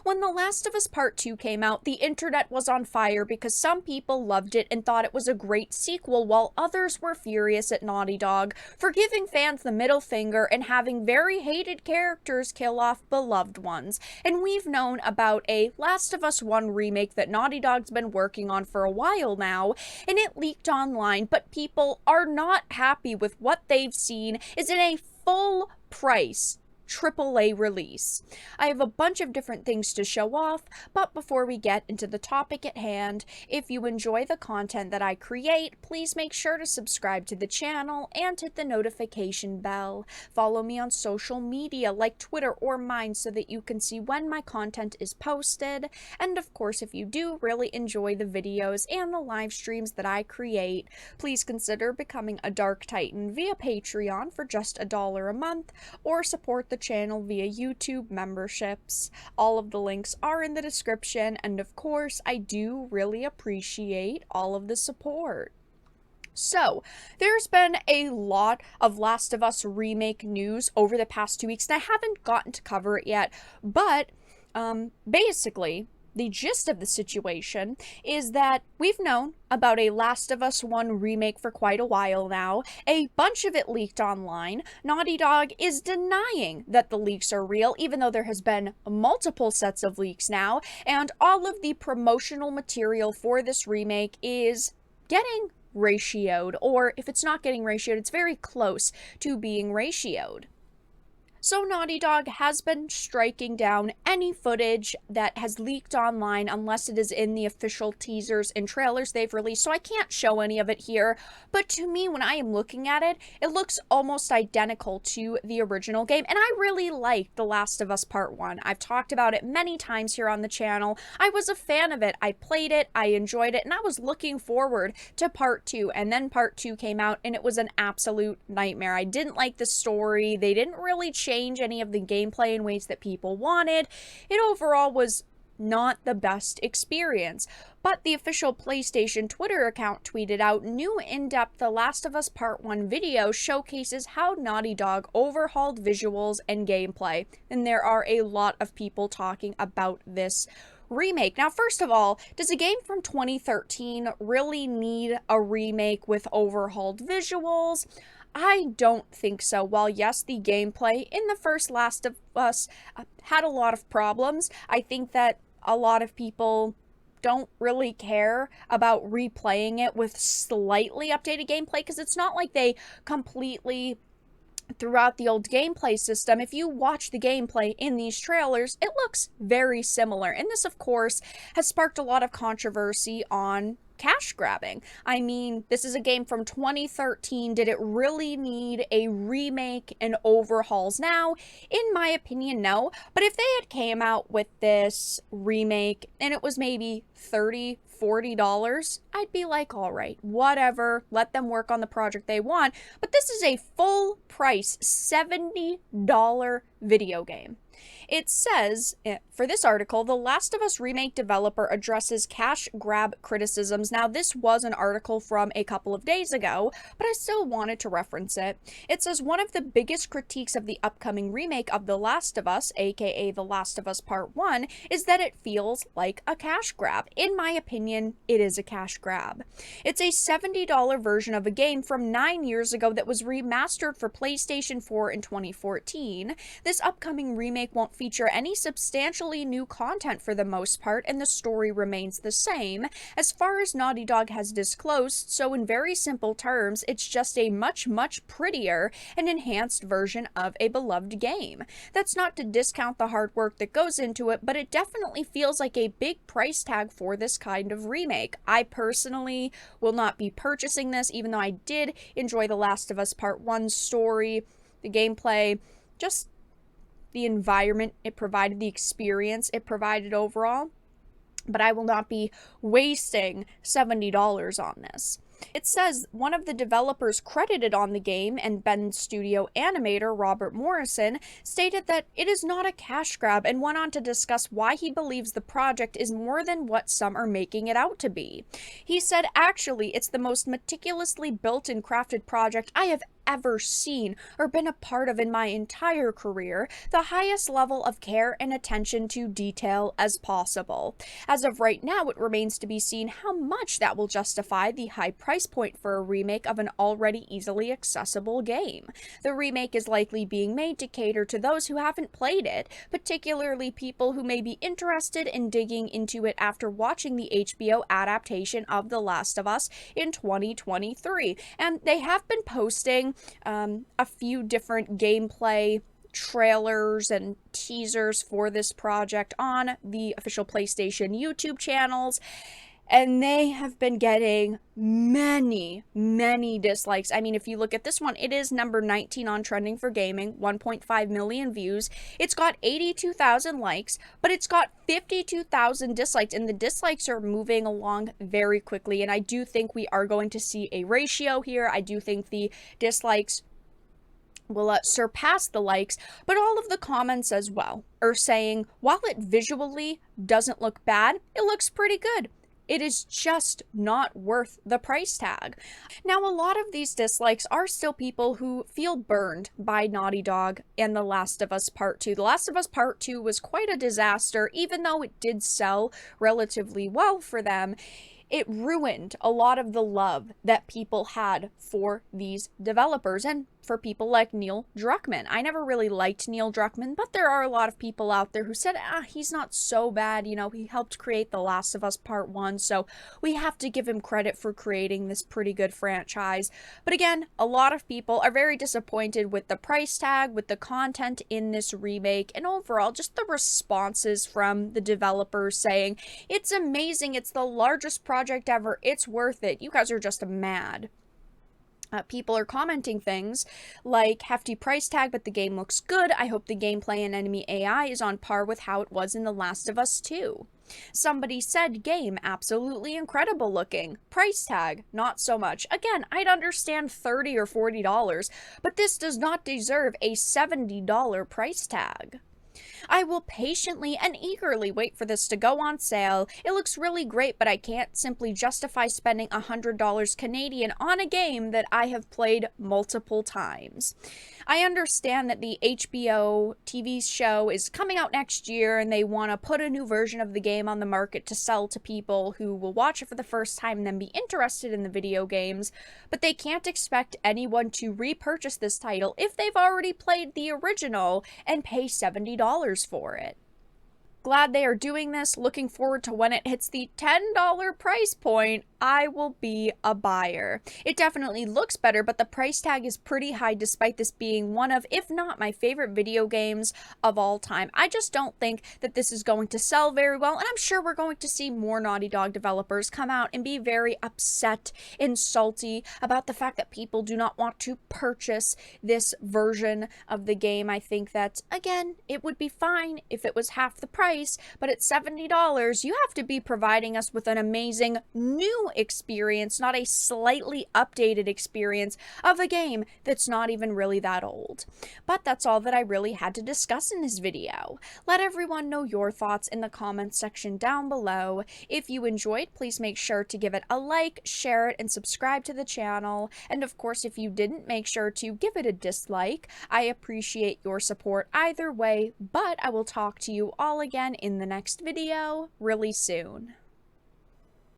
When The Last of Us Part 2 came out, the internet was on fire because some people loved it and thought it was a great sequel, while others were furious at Naughty Dog for giving fans the middle finger and having very hated characters kill off beloved ones. And we've known about a Last of Us 1 remake that Naughty Dog's been working on for a while now, and it leaked online, but people are not happy with what they've seen is in a full price AAA release. I have a bunch of different things to show off, but before we get into the topic at hand, if you enjoy the content that I create, please make sure to subscribe to the channel and hit the notification bell. Follow me on social media like Twitter or mine so that you can see when my content is posted. And of course, if you do really enjoy the videos and the live streams that I create, please consider becoming a Dark Titan via Patreon for just $1 a month, or support the channel via YouTube memberships. All of the links are in the description, and of course, I do really appreciate all of the support. So, there's been a lot of Last of Us remake news over the past 2 weeks, and I haven't gotten to cover it yet, but basically, the gist of the situation is that we've known about a Last of Us 1 remake for quite a while now. A bunch of it leaked online. Naughty Dog is denying that the leaks are real, even though there has been multiple sets of leaks now, and all of the promotional material for this remake is getting ratioed, or if it's not getting ratioed, it's very close to being ratioed. So Naughty Dog has been striking down any footage that has leaked online unless it is in the official teasers and trailers they've released, so I can't show any of it here. But to me, when I am looking at it, it looks almost identical to the original game, and I really like The Last of Us Part 1. I've talked about it many times here on the channel. I was a fan of it. I played it, I enjoyed it, and I was looking forward to Part 2, and then Part 2 came out, and it was an absolute nightmare. I didn't like the story. They didn't really change any of the gameplay in ways that people wanted. It overall was not the best experience. But the official PlayStation Twitter account tweeted out, new in-depth The Last of Us Part 1 video showcases how Naughty Dog overhauled visuals and gameplay. And there are a lot of people talking about this remake. Now, first of all, does a game from 2013 really need a remake with overhauled visuals? I don't think so. While yes, the gameplay in the first Last of Us had a lot of problems, I think that a lot of people don't really care about replaying it with slightly updated gameplay, because it's not like they completely throughout the old gameplay system. If you watch the gameplay in these trailers, it looks very similar. And this, of course, has sparked a lot of controversy on cash grabbing. I mean, this is a game from 2013. Did it really need a remake and overhauls now? In my opinion, no. But if they had came out with this remake and it was maybe $30, $40, I'd be like, all right, whatever, let them work on the project they want. But this is a full price $70 video game. It says, for this article, The Last of Us remake developer addresses cash grab criticisms. Now, this was an article from a couple of days ago, but I still wanted to reference it. It says, one of the biggest critiques of the upcoming remake of The Last of Us, aka The Last of Us Part 1, is that it feels like a cash grab. In my opinion, it is a cash grab. It's a $70 version of a game from 9 years ago that was remastered for PlayStation 4 in 2014. This upcoming remake won't feature any substantially new content for the most part, and the story remains the same, as far as Naughty Dog has disclosed, so in very simple terms, it's just a much, much prettier and enhanced version of a beloved game. That's not to discount the hard work that goes into it, but it definitely feels like a big price tag for this kind of remake. I personally will not be purchasing this, even though I did enjoy The Last of Us Part 1 story, the gameplay, just the environment it provided, the experience it provided overall, but I will not be wasting $70 on this. It says one of the developers credited on the game and Bend Studio animator Robert Morrison stated that it is not a cash grab, and went on to discuss why he believes the project is more than what some are making it out to be. He said, actually, it's the most meticulously built and crafted project I have ever seen or been a part of in my entire career, the highest level of care and attention to detail as possible. As of right now, it remains to be seen how much that will justify the high price point for a remake of an already easily accessible game. The remake is likely being made to cater to those who haven't played it, particularly people who may be interested in digging into it after watching the HBO adaptation of The Last of Us in 2023. And they have been posting a few different gameplay trailers and teasers for this project on the official PlayStation YouTube channels, and they have been getting many dislikes. I mean, if you look at this one, it is number 19 on Trending for Gaming, 1.5 million views. It's got 82,000 likes, but it's got 52,000 dislikes, and the dislikes are moving along very quickly, and I do think we are going to see a ratio here. I do think the dislikes will surpass the likes, but all of the comments as well are saying, while it visually doesn't look bad, it looks pretty good. It is just not worth the price tag. Now, a lot of these dislikes are still people who feel burned by Naughty Dog and The Last of Us Part 2. The Last of Us Part 2 was quite a disaster, even though it did sell relatively well for them. It ruined a lot of the love that people had for these developers and for people like Neil Druckmann. I never really liked Neil Druckmann, but there are a lot of people out there who said, he's not so bad. You know, he helped create The Last of Us Part 1, so we have to give him credit for creating this pretty good franchise. But again, a lot of people are very disappointed with the price tag, with the content in this remake, and overall just the responses from the developers saying, it's amazing, it's the largest project ever, it's worth it, you guys are just mad. People are commenting things like, hefty price tag, but the game looks good. I hope the gameplay and enemy AI is on par with how it was in The Last of Us 2. Somebody said, game, absolutely incredible looking. Price tag, not so much. Again, I'd understand $30 or $40, but this does not deserve a $70 price tag. I will patiently and eagerly wait for this to go on sale. It looks really great, but I can't simply justify spending $100 Canadian on a game that I have played multiple times. I understand that the HBO TV show is coming out next year and they want to put a new version of the game on the market to sell to people who will watch it for the first time and then be interested in the video games, but they can't expect anyone to repurchase this title if they've already played the original and pay $70 for it. Glad they are doing this. Looking forward to when it hits the $10 price point. I will be a buyer. It definitely looks better, but the price tag is pretty high despite this being one of, if not my favorite video games of all time. I just don't think that this is going to sell very well, and I'm sure we're going to see more Naughty Dog developers come out and be very upset and salty about the fact that people do not want to purchase this version of the game. I think that, again, it would be fine if it was half the price, but at $70, you have to be providing us with an amazing new experience, not a slightly updated experience of a game that's not even really that old. But that's all that I really had to discuss in this video. Let everyone know your thoughts in the comments section down below. If you enjoyed, please make sure to give it a like, share it, and subscribe to the channel. And of course, if you didn't, make sure to give it a dislike. I appreciate your support either way, but I will talk to you all again in the next video really soon.